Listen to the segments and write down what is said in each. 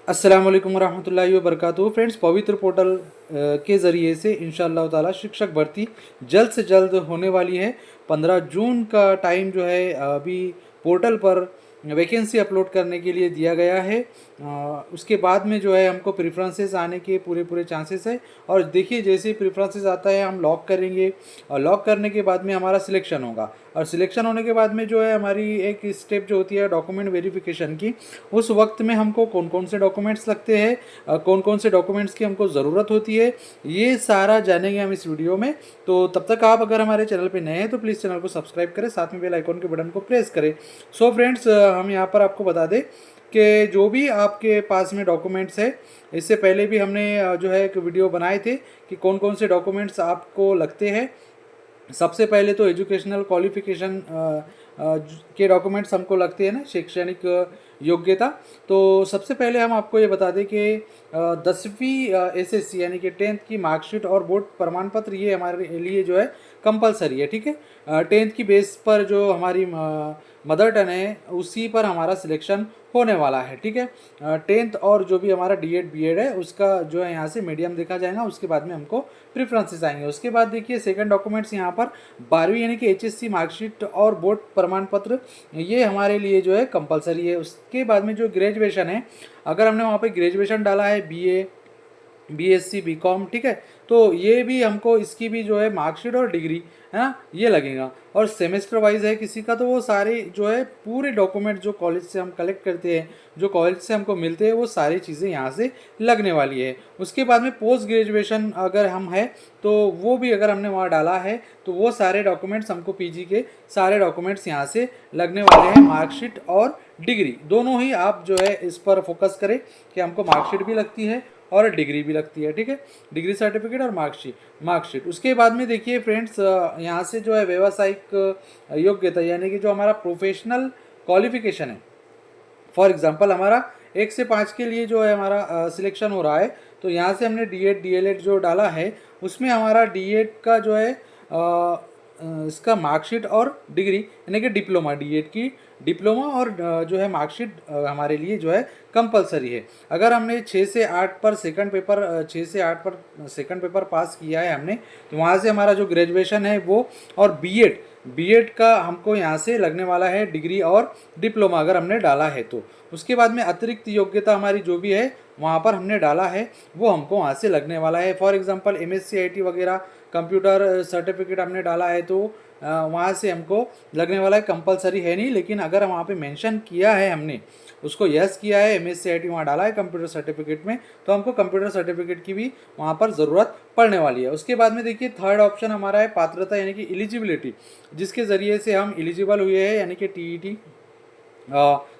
अस्सलाम वालेकुम वरहमतुल्लाहि वबरकातुहू। फ्रेंड्स, पवित्र पोर्टल के ज़रिए से इंशाअल्लाह ताला शिक्षक भर्ती जल्द से जल्द होने वाली है। 15 जून का टाइम जो है अभी पोर्टल पर वैकेंसी अपलोड करने के लिए दिया गया है। उसके बाद में जो है हमको प्रेफरेंसेस आने के पूरे पूरे चांसेस है। और देखिए, जैसे ही प्रेफरेंसेस आता है हम लॉक करेंगे और लॉक करने के बाद में हमारा सिलेक्शन होगा। और सिलेक्शन होने के बाद में जो है हमारी एक स्टेप जो होती है डॉक्यूमेंट वेरिफिकेशन की, उस वक्त में हमको कौन कौन से डॉक्यूमेंट्स लगते हैं, कौन कौन से डॉक्यूमेंट्स की हमको ज़रूरत होती है, ये सारा जानेंगे हम इस वीडियो में। तो तब तक आप अगर हमारे चैनल पे नए हैं तो प्लीज़ चैनल को सब्सक्राइब करें, साथ में बेल आइकॉन के बटन को प्रेस करें। सो फ्रेंड्स, हम यहाँ पर आपको बता दें कि जो भी आपके पास में डॉक्यूमेंट्स है, इससे पहले भी हमने जो है एक वीडियो बनाए थे कि कौन कौन से डॉक्यूमेंट्स आपको लगते हैं। सबसे पहले तो एजुकेशनल क्वालिफिकेशन के डॉक्यूमेंट्स हमको लगते हैं ना, शैक्षणिक योग्यता। तो सबसे पहले हम आपको ये बता दें कि 10वीं एसएससी यानी कि 10th की मार्कशीट और बोर्ड प्रमाण पत्र ये हमारे लिए जो है कंपलसरी है। ठीक है, 10th की बेस पर जो हमारी मदर टंग है उसी पर हमारा सिलेक्शन होने वाला है। ठीक है, 10th और जो भी हमारा डीएड बीएड है उसका जो है यहाँ से मीडियम देखा जाएगा। उसके बाद में हमको प्रेफरेंसेस आएंगे। उसके बाद देखिए सेकंड डॉक्यूमेंट्स यहाँ पर 12वीं यानी कि एचएससी मार्कशीट और बोर्ड प्रमाण पत्र ये हमारे लिए जो है कंपलसरी है। उसके बाद में जो ग्रेजुएशन है, अगर हमने वहाँ पे ग्रेजुएशन डाला है बीए बीएससी बीकॉम, ठीक है, तो ये भी हमको इसकी भी जो है मार्कशीट और डिग्री है ना ये लगेगा। और सेमेस्टर वाइज है किसी का, तो वो सारे जो है पूरे डॉक्यूमेंट जो कॉलेज से हम कलेक्ट करते हैं, जो कॉलेज से हमको मिलते हैं, वो सारी चीज़ें यहाँ से लगने वाली है। उसके बाद में पोस्ट ग्रेजुएशन अगर हम है तो वो भी अगर हमने वहाँ डाला है तो वो सारे डॉक्यूमेंट्स हमको पीजी के सारे डॉक्यूमेंट्स यहाँ से लगने वाले हैं। मार्कशीट और डिग्री दोनों ही आप जो है इस पर फोकस करें कि हमको मार्कशीट भी लगती है और डिग्री भी लगती है। ठीक है, डिग्री सर्टिफिकेट और मार्कशीट। उसके बाद में देखिए फ्रेंड्स, यहाँ से जो है व्यावसायिक योग्यता यानी कि जो हमारा प्रोफेशनल क्वालिफिकेशन है, फॉर एग्जांपल हमारा 1 से 5 के लिए जो है हमारा सिलेक्शन हो रहा है, तो यहाँ से हमने डीएड डीएलएड जो डाला है उसमें हमारा डीएड का जो है इसका मार्कशीट और डिग्री यानी कि डिप्लोमा, डीएड की डिप्लोमा और जो है मार्कशीट हमारे लिए जो है कंपलसरी है। अगर हमने 6 से 8 पर सेकंड पेपर 6 से 8 पर सेकंड पेपर पास किया है हमने, तो वहाँ से हमारा जो ग्रेजुएशन है वो, और बीएड का हमको यहाँ से लगने वाला है डिग्री और डिप्लोमा अगर हमने डाला है तो। उसके बाद में अतिरिक्त योग्यता हमारी जो भी है वहाँ पर हमने डाला है वो हमको वहाँ से लगने वाला है। फॉर एग्जांपल एमएससी आईटी वगैरह कंप्यूटर सर्टिफिकेट हमने डाला है तो वहाँ से हमको लगने वाला है। कंपलसरी है नहीं, लेकिन अगर वहाँ पे मेंशन किया है हमने उसको यस किया है, एमएससी आईटी वहाँ डाला है कंप्यूटर सर्टिफिकेट में, तो हमको कंप्यूटर सर्टिफिकेट की भी वहाँ पर ज़रूरत पड़ने वाली है। उसके बाद में देखिए थर्ड ऑप्शन हमारा है पात्रता यानी कि एलिजिबिलिटी, जिसके ज़रिए से हम एलिजिबल हुए हैं यानी कि टीईटी।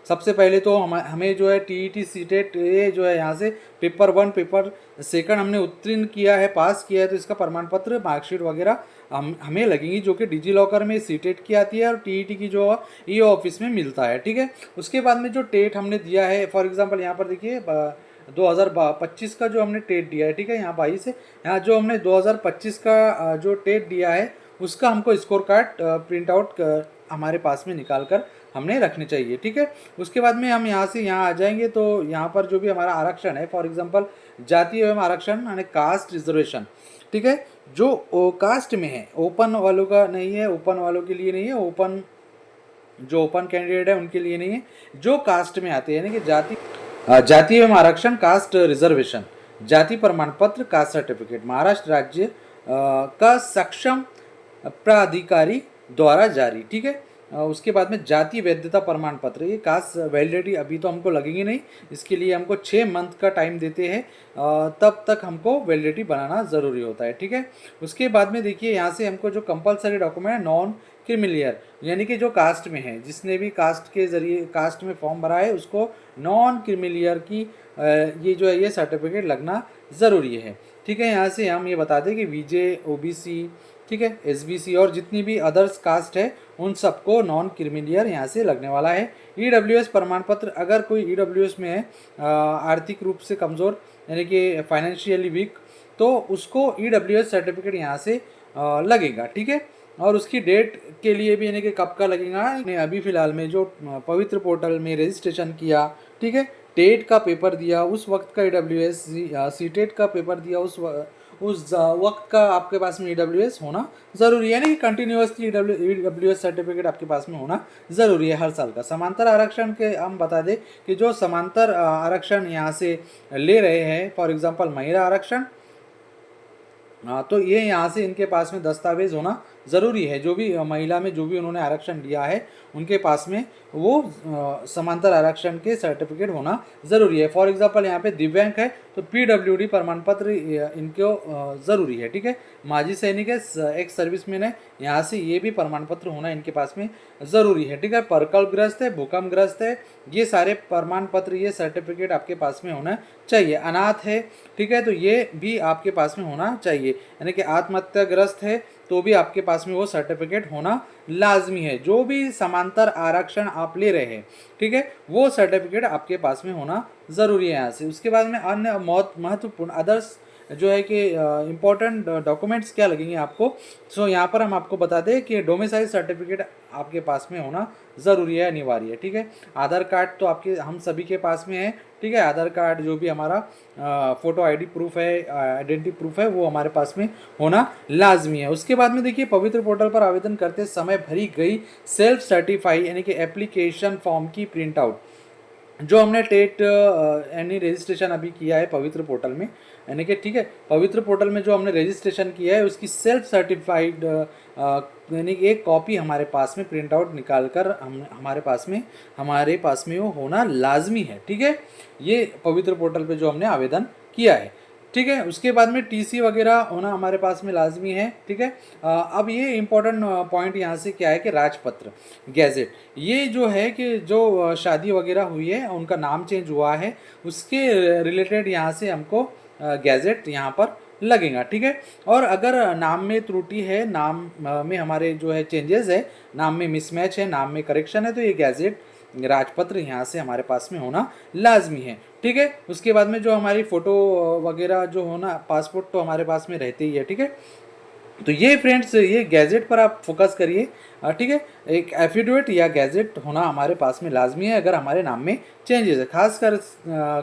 सबसे पहले तो हमें जो है टीईटी सीटेट ये जो है यहाँ से पेपर 1 पेपर सेकंड हमने उत्तीर्ण किया है, पास किया है, तो इसका प्रमाण पत्र मार्कशीट वगैरह हमें लगेंगी, जो कि डिजी लॉकर में सीटेट की आती है और टीईटी की जो ई ऑफिस में मिलता है। ठीक है, उसके बाद में जो टेट हमने दिया है, फॉर एग्जांपल यहाँ पर देखिए 2025 का जो हमने टेट दिया है, ठीक है, यहाँ 22 है, यहाँ जो हमने 2025 का जो टेट दिया है उसका हमको स्कोर कार्ड प्रिंट आउट हमारे पास में निकाल कर हमने रखने चाहिए। ठीक है, उसके बाद में हम यहाँ से यहाँ आ जाएंगे तो यहाँ पर जो भी हमारा आरक्षण है, फॉर एग्जांपल जाति एवं आरक्षण यानी कास्ट रिजर्वेशन, ठीक है, जो कास्ट में है, ओपन वालों का नहीं है, ओपन वालों के लिए नहीं है, ओपन जो ओपन कैंडिडेट है उनके लिए नहीं है, जो कास्ट में आते हैं यानी कि जाति एवं आरक्षण कास्ट रिजर्वेशन, जाति प्रमाण पत्र कास्ट सर्टिफिकेट महाराष्ट्र राज्य का सक्षम प्राधिकारी द्वारा जारी। ठीक है, उसके बाद में जाति वैधता प्रमाण पत्र, ये कास्ट वैलिडिटी अभी तो हमको लगेगी नहीं, इसके लिए हमको 6 मंथ का टाइम देते हैं, तब तक हमको वैलिडिटी बनाना ज़रूरी होता है। ठीक है, उसके बाद में देखिए यहाँ से हमको जो कंपलसरी डॉक्यूमेंट है नॉन क्रिमिलियर यानी कि जो कास्ट में है, जिसने भी कास्ट के ज़रिए कास्ट में फॉर्म भरा है उसको नॉन क्रिमिलियर की ये जो है ये सर्टिफिकेट लगना ज़रूरी है। ठीक है, यहाँ से हम ये बता दें कि वीजे ओबीसी, ठीक है, एसबीसी और जितनी भी अदर्स कास्ट है उन सबको नॉन क्रिमिलियर यहाँ से लगने वाला है। ईडब्ल्यूएस प्रमाण पत्र, अगर कोई ईडब्ल्यूएस में है आर्थिक रूप से कमज़ोर यानी कि फाइनेंशियली वीक, तो उसको ईडब्ल्यूएस सर्टिफिकेट यहाँ से लगेगा। ठीक है, और उसकी डेट के लिए भी यानी कि कब का लगेगा, अभी फ़िलहाल में जो पवित्र पोर्टल में रजिस्ट्रेशन किया, ठीक है, टेट का पेपर दिया उस वक्त का EWS, सीटेट का पेपर दिया उस वक्त का आपके पास में EWS होना ज़रूरी है, यानी कि कंटिन्यूसली EWS सर्टिफिकेट आपके पास में होना ज़रूरी है हर साल का। समांतर आरक्षण के हम बता दें कि जो समांतर आरक्षण यहाँ से ले रहे हैं, फॉर एग्जांपल महिला आरक्षण, तो ये यहाँ से इनके पास में दस्तावेज होना ज़रूरी है। जो भी महिला में जो भी उन्होंने आरक्षण लिया है उनके पास में वो समांतर आरक्षण के सर्टिफिकेट होना ज़रूरी है। फॉर एग्जांपल यहाँ पे दिव्यांग है तो PWD प्रमाण पत्र इनको ज़रूरी है, ठीक है। माजी सैनिक है, एक्स सर्विसमैन है, यहाँ से ये भी प्रमाण पत्र होना इनके पास में ज़रूरी है, ठीक है। प्रकल्पग्रस्त है, भूकंपग्रस्त है, ये सारे प्रमाण पत्र, ये सर्टिफिकेट आपके पास में होना चाहिए। अनाथ है, ठीक है, तो ये भी आपके पास में होना चाहिए, यानी कि आत्महत्याग्रस्त है तो भी आपके पास में वो सर्टिफिकेट होना लाजमी है। जो भी समांतर आरक्षण आप ले रहे हैं, ठीक है, वो सर्टिफिकेट आपके पास में होना ज़रूरी है यहाँ से। उसके बाद में अन्य महत्वपूर्ण अदर्स जो है कि इम्पोर्टेंट डॉक्यूमेंट्स क्या लगेंगे आपको, सो यहाँ पर हम आपको बता दें कि डोमिसाइल सर्टिफिकेट आपके पास में होना ज़रूरी है, अनिवार्य है, ठीक है। आधार कार्ड तो आपके हम सभी के पास में है, ठीक है। आधार कार्ड जो भी हमारा फ़ोटो ID प्रूफ है, आइडेंटिटी प्रूफ है, वो हमारे पास में होना लाजमी है। उसके बाद में देखिए, पवित्र पोर्टल पर आवेदन करते समय भरी गई सेल्फ सर्टिफाई यानी कि एप्लीकेशन फॉर्म की प्रिंट आउट, जो हमने टेट यानी रजिस्ट्रेशन अभी किया है पवित्र पोर्टल में, यानी कि ठीक है, पवित्र पोर्टल में जो हमने रजिस्ट्रेशन किया है उसकी सेल्फ सर्टिफाइड यानी कि एक कॉपी हमारे पास में प्रिंट आउट निकाल कर हमारे पास में वो होना लाजमी है, ठीक है। ये पवित्र पोर्टल पे जो हमने आवेदन किया है, ठीक है। उसके बाद में TC वगैरह होना हमारे पास में लाजमी है, ठीक है। अब ये इम्पोर्टेंट पॉइंट यहाँ से क्या है कि राजपत्र, गैजेट, ये जो है कि जो शादी वगैरह हुई है उनका नाम चेंज हुआ है उसके रिलेटेड यहाँ से हमको गैजेट यहाँ पर लगेगा, ठीक है। और अगर नाम में त्रुटि है, नाम में हमारे जो है चेंजेस है, नाम में मिसमैच है, नाम में करेक्शन है, तो ये गैजेट राजपत्र यहाँ से हमारे पास में होना लाजमी है, ठीक है। उसके बाद में जो हमारी फ़ोटो वगैरह जो होना, पासपोर्ट तो हमारे पास में रहते ही है, ठीक है। तो ये फ्रेंड्स, ये गैजेट पर आप फोकस करिए, ठीक है। एक एफिडेविट या गैजेट होना हमारे पास में लाजमी है अगर हमारे नाम में चेंजेस है,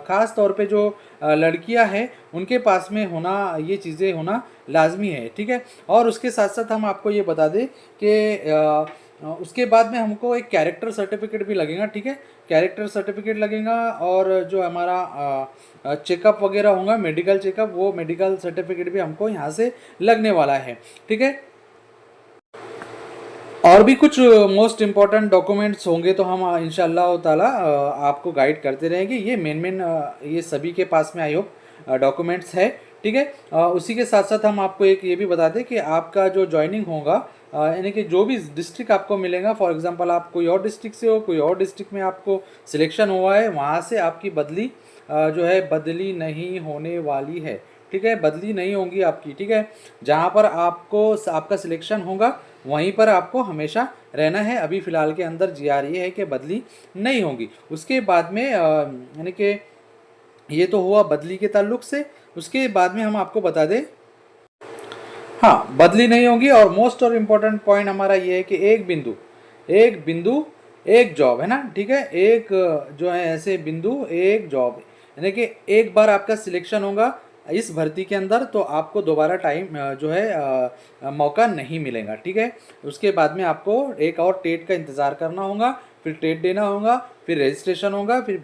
खास तौर पे जो लड़कियां हैं उनके पास में होना, ये चीज़ें होना लाजमी है, ठीक है। और उसके साथ साथ हम आपको ये बता दें कि उसके बाद में हमको एक कैरेक्टर सर्टिफिकेट भी लगेगा, ठीक है। कैरेक्टर सर्टिफिकेट लगेगा और जो हमारा चेकअप वगैरह होगा, मेडिकल चेकअप, वो मेडिकल सर्टिफिकेट भी हमको यहाँ से लगने वाला है, ठीक है। और भी कुछ मोस्ट इम्पॉर्टेंट डॉक्यूमेंट्स होंगे तो हम इंशाल्लाह ताला आपको गाइड करते रहेंगे। ये मेन ये सभी के पास में आई होप डॉक्यूमेंट्स है, ठीक है। उसी के साथ साथ हम आपको एक ये भी बता दें कि आपका जो ज्वाइनिंग होगा, यानी कि जो भी डिस्ट्रिक्ट आपको मिलेगा, फॉर एग्जांपल आप कोई और डिस्ट्रिक्ट से हो, कोई और डिस्ट्रिक्ट में आपको सिलेक्शन हुआ है, वहाँ से आपकी बदली जो है बदली नहीं होने वाली है, ठीक है। बदली नहीं होगी आपकी, ठीक है। जहाँ पर आपको आपका सिलेक्शन होगा वहीं पर आपको हमेशा रहना है। अभी फ़िलहाल के अंदर GR ये है कि बदली नहीं होगी। उसके बाद में यानी कि ये तो हुआ बदली के ताल्लुक से। उसके बाद में हम आपको बता दें, हाँ, बदली नहीं होगी। और मोस्ट और इम्पोर्टेंट पॉइंट हमारा ये है कि एक बिंदु एक जॉब, है ना, ठीक है। एक जो है ऐसे बिंदु एक जॉब, यानी कि एक बार आपका सिलेक्शन होगा इस भर्ती के अंदर तो आपको दोबारा टाइम जो है मौका नहीं मिलेगा, ठीक है। उसके बाद में आपको एक और टेट का इंतज़ार करना होगा, फिर टेट देना होगा, फिर रजिस्ट्रेशन होगा, फिर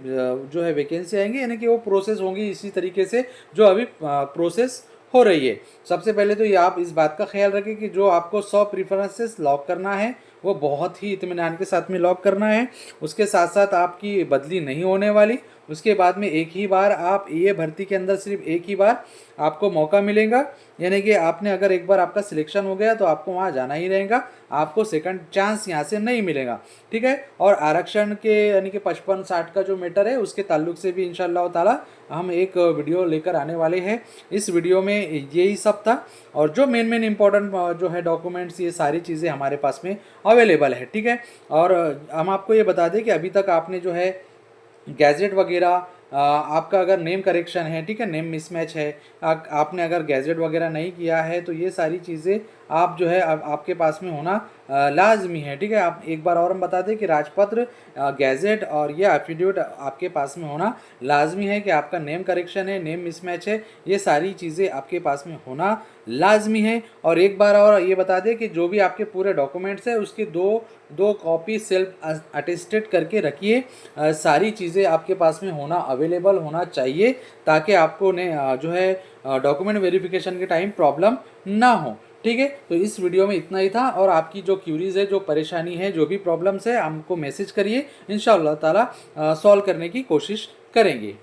जो है वैकेंसी आएंगी, यानी कि वो प्रोसेस होंगी इसी तरीके से जो अभी प्रोसेस हो रही है। सबसे पहले तो ये आप इस बात का ख्याल रखें कि जो आपको 100 प्रीफरेंसेस लॉक करना है वो बहुत ही इत्मीनान के साथ में लॉक करना है। उसके साथ साथ आपकी बदली नहीं होने वाली। उसके बाद में एक ही बार आप ये भर्ती के अंदर सिर्फ एक ही बार आपको मौका मिलेगा, यानी कि आपने अगर एक बार आपका सिलेक्शन हो गया तो आपको वहाँ जाना ही रहेगा, आपको सेकंड चांस यहाँ से नहीं मिलेगा, ठीक है। और आरक्षण के यानी कि 55-60 का जो मैटर है उसके ताल्लुक से भी इंशाअल्लाह ताला हम एक वीडियो लेकर आने वाले हैं। इस वीडियो में यही सब था और जो मेन इम्पोर्टेंट जो है डॉक्यूमेंट्स, ये सारी चीज़ें हमारे पास में अवेलेबल है, ठीक है। और हम आपको ये बता दें कि अभी तक आपने जो है गैजेट वगैरह आपका अगर नेम करेक्शन है, ठीक है, नेम मिसमैच है, आपने अगर गैजेट वगैरह नहीं किया है तो ये सारी चीज़ें आप जो है आपके पास में होना लाजमी है। ठीक है, आप एक बार और हम बता दें कि राजपत्र, गैजेट और ये एफिडेविट आपके पास में होना लाजमी है कि आपका नेम करेक्शन है, नेम मिसमैच है, ये सारी चीज़ें आपके पास में होना लाजमी है। और एक बार और ये बता दें कि जो भी आपके पूरे डॉक्यूमेंट्स है उसकी दो कॉपी सेल्फ अटेस्टेड करके रखिए। सारी चीज़ें आपके पास में होना अवेलेबल होना चाहिए ताकि आपको ने जो है डॉक्यूमेंट वेरिफिकेशन के टाइम प्रॉब्लम ना हो। ठीक है, तो इस वीडियो में इतना ही था। और आपकी जो क्यूरीज़ है, जो परेशानी है, जो भी प्रॉब्लम्स है, हमको मैसेज करिए, इंशाअल्लाह ताला सॉल्व करने की कोशिश करेंगे।